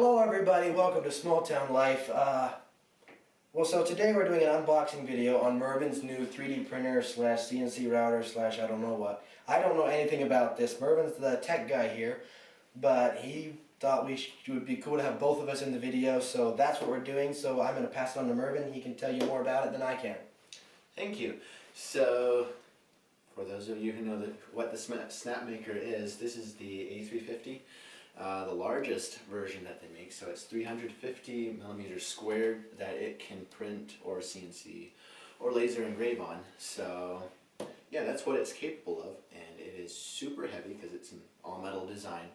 Hello everybody, welcome to Small Town Life. So today we're doing an unboxing video on Mervin's new 3D printer slash CNC router slash I don't know what. I don't know anything about this. Mervin's the tech guy here, but he thought it would be cool to have both of us in the video, so that's what we're doing. So I'm going to pass it on to Mervin. He can tell you more about it than I can. Thank you. So, for those of you who know what the Snapmaker is, this is the A350. The largest version that they make, so it's 350 millimeters squared that it can print or CNC or laser engrave on. So yeah, that's what it's capable of, and it is super heavy because it's an all metal design.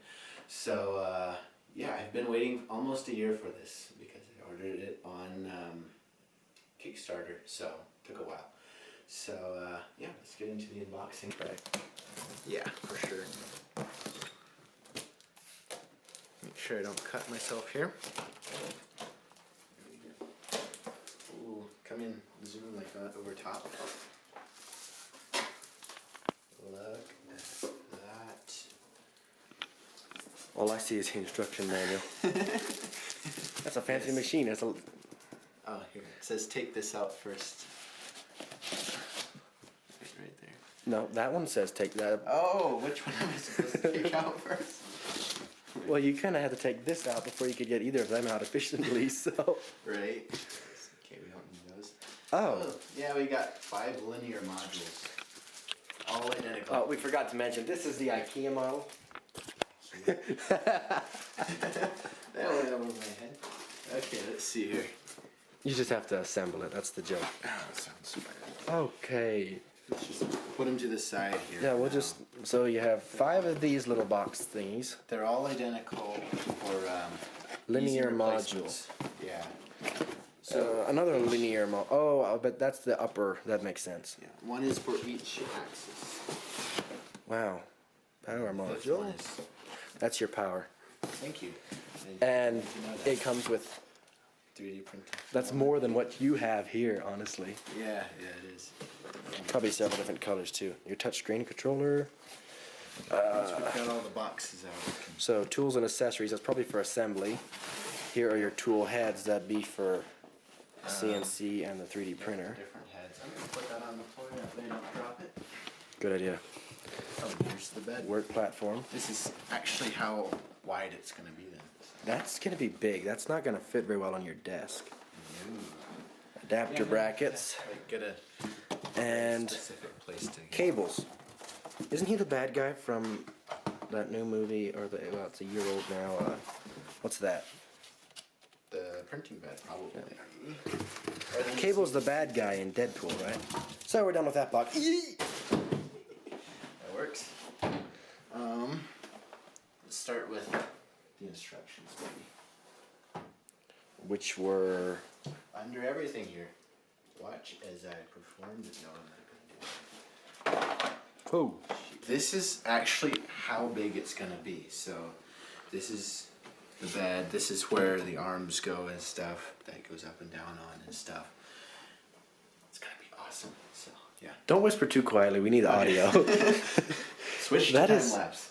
So yeah, I've been waiting almost a year for this because I ordered it on Kickstarter, so it took a while. So yeah, let's get into the unboxing. Right. Yeah, for sure. Make sure I don't cut myself here. Ooh, come in, zoom like that over top. Look at that. All I see is the instruction manual. That's a fancy machine. That's a... Oh, here it says take this out first. Right there. No, that one says take that. Oh, which one am I supposed to take out first? Well, you kind of had to take this out before you could get either of them out efficiently, so... Right. Okay, we don't need those. Oh. Yeah, we got 5 linear modules. All identical. Oh, we forgot to mention, this is the IKEA model. That went over my head. Okay, let's see here. You just have to assemble it, that's the joke. Oh, that sounds bad. Okay. Let's just put them to the side here. Yeah, we'll just... So you have 5 of these little box thingies. They're all identical for Linear easy module. replacements. Yeah. So Another linear module. Oh, but that's the upper. That makes sense. yeah, one is for each axis. Wow. Power This module. one is. That's your power. Thank you. And you know that. it comes with... 3D printing. That's more than what you have here, honestly. Yeah, it is. Probably several different colors too. Your touchscreen controller. Once we've got all the boxes out, we can... So tools and accessories, that's probably for assembly. Here are your tool heads, that'd be for CNC and the 3D printer. Different heads. I'm gonna put that on the floor that way I don't drop it. Good idea. Oh, here's the bed. Work platform. This is actually how wide it's gonna be then. That's gonna be big. That's not gonna fit very well on your desk. Ooh. Adapter brackets Like get a and specific place to get. cables. Isn't he the bad guy from that new movie, or well, it's a year old now? What's that? The printing bed, probably. Cable's the bad guy in Deadpool, right? So we're done with that box. Yee! That works. Let's start with the instructions, maybe. Which were... Under everything here. Watch as I perform the... No, I'm not gonna do that. Oh. This is actually how big it's gonna be. So this is the bed. This is where the arms go and stuff. That goes up and down on and stuff. It's gonna be awesome. So yeah. Don't whisper too quietly. We need audio. Switch to That time is- lapse.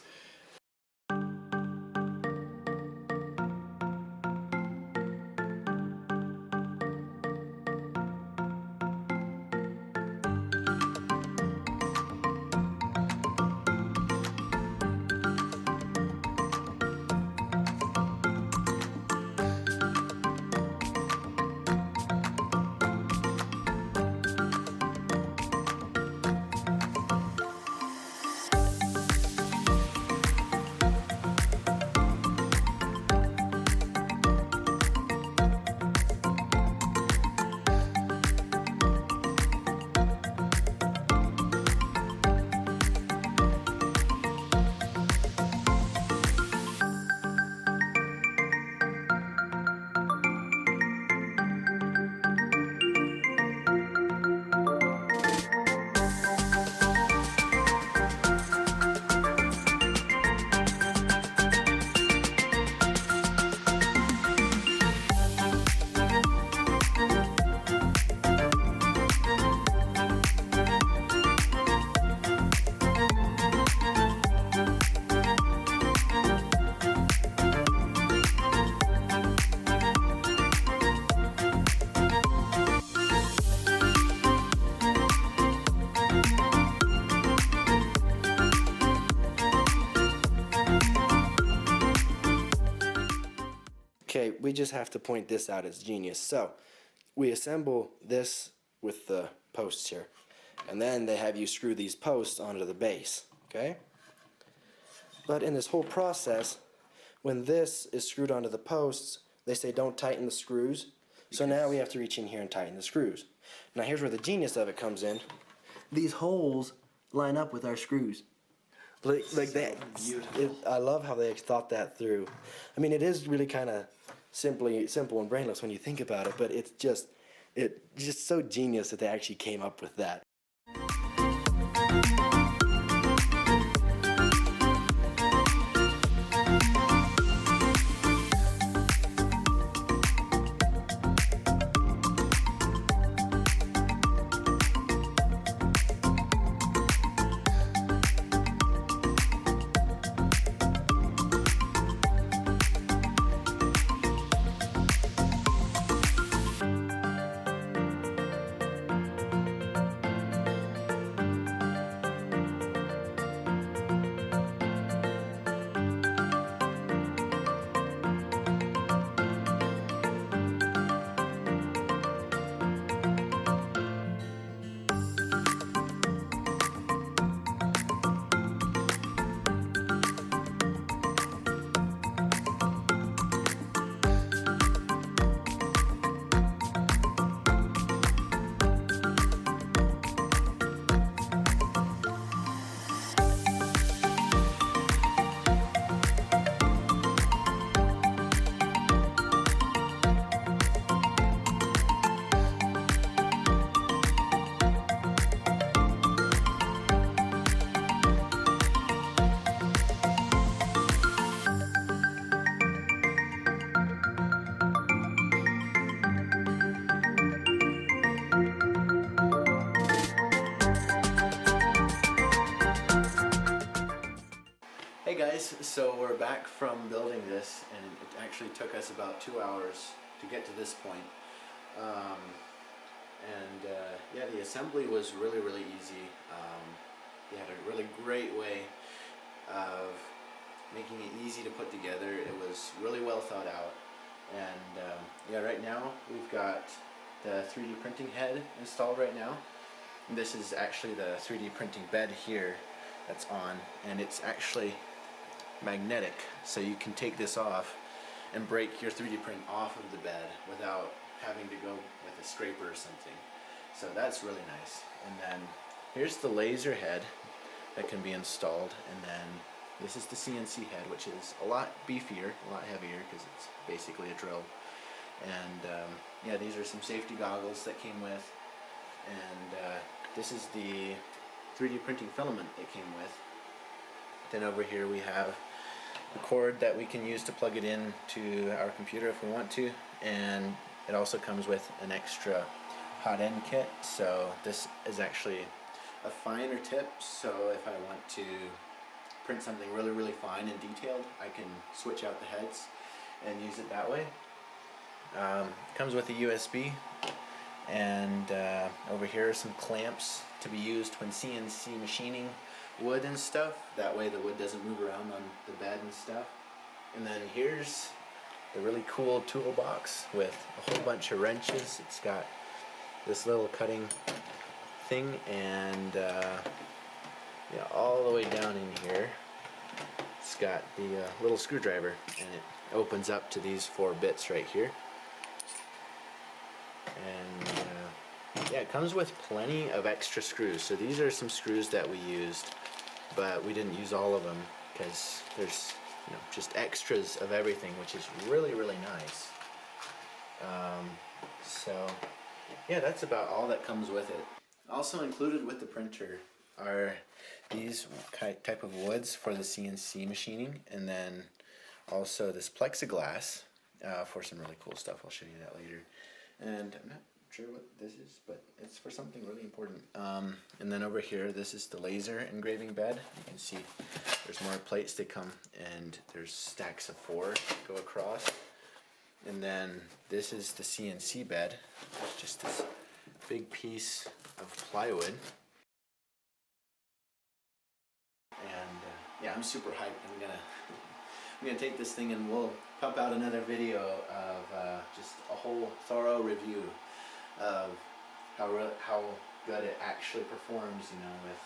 Okay, we just have to point this out as genius. So, we assemble this with the posts here, and then they have you screw these posts onto the base, okay? But in this whole process, when this is screwed onto the posts, they say don't tighten the screws. So now we have to reach in here and tighten the screws. Now here's where the genius of it comes in. These holes line up with our screws. Like that. I love how they thought that through. I mean, it is really kind of simple and brainless when you think about it, but it's just so genius that they actually came up with that. Hey guys, so we're back from building this, and it actually took us about 2 hours to get to this point. Yeah, the assembly was really easy. They had a really great way of making it easy to put together. It was really well thought out, and yeah, right now we've got the 3D printing head installed right now. And this is actually the 3D printing bed here that's on, and it's actually magnetic, so you can take this off and break your 3D print off of the bed without having to go with a scraper or something. So that's really nice. And then here's the laser head that can be installed, and then this is the CNC head, which is a lot beefier, a lot heavier, because it's basically a drill. And yeah, these are some safety goggles that came with, and this is the 3D printing filament that came with. Then over here we have the cord that we can use to plug it in to our computer if we want to, and it also comes with an extra hot end kit. So this is actually a finer tip, so if I want to print something really fine and detailed, I can switch out the heads and use it that way. Comes with a USB, and over here are some clamps to be used when CNC machining wood and stuff. That way the wood doesn't move around on the bed and stuff. And then here's the really cool toolbox with a whole bunch of wrenches. It's got this little cutting thing, and yeah, all the way down in here it's got the little screwdriver, and it opens up to these 4 bits right here. And yeah, it comes with plenty of extra screws. So these are some screws that we used, but we didn't use all of them because there's, you know, just extras of everything, which is really nice. So yeah, that's about all that comes with it. Also included with the printer are these type of woods for the CNC machining, and then also this plexiglass for some really cool stuff. I'll show you that later. And I'm not sure what this is, but it's for something really important. And then over here, this is the laser engraving bed. You can see there's more plates that come, and there's stacks of 4 go across. And then this is the CNC bed. It's just this big piece of plywood. And yeah, I'm super hyped. I'm gonna take this thing and we'll pump out another video of just a whole thorough review of how good it actually performs, you know, with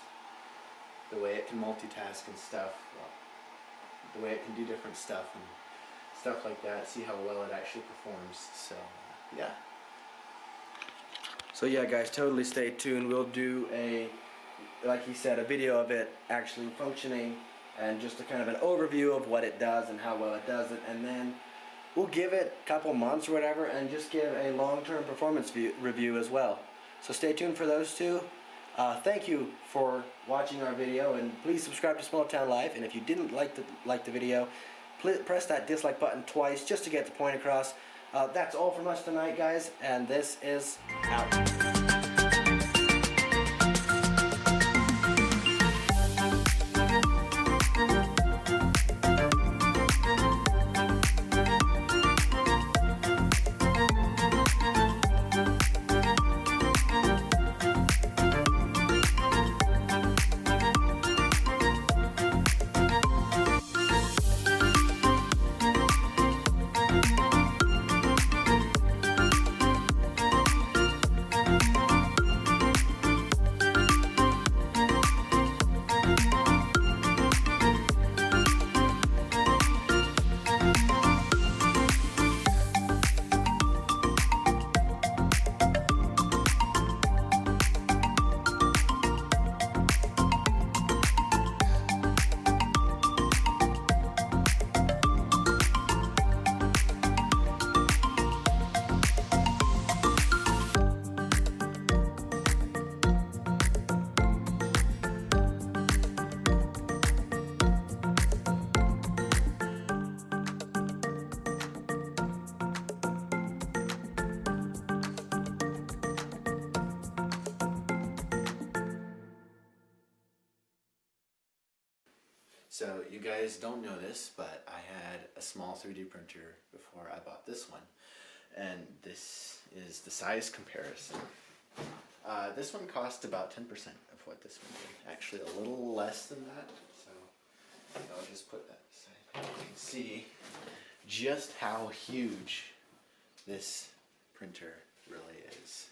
the way it can multitask and stuff, the way it can do different stuff and stuff like that, see how well it actually performs. So yeah. So yeah guys, totally stay tuned. We'll do like he said, a video of it actually functioning and just a kind of an overview of what it does and how well it does it, and then we'll give it a couple months or whatever and just give a long-term performance review as well. So stay tuned for those two. Thank you for watching our video, and please subscribe to Small Town Life, and if you didn't like the video, please press that dislike button twice just to get the point across. That's all from us tonight guys, and this is out. So you guys don't know this, but I had a small 3D printer before I bought this one, and this is the size comparison. This one cost about 10% of what this one did. Actually a little less than that, so I'll just put that aside. You can see just how huge this printer really is.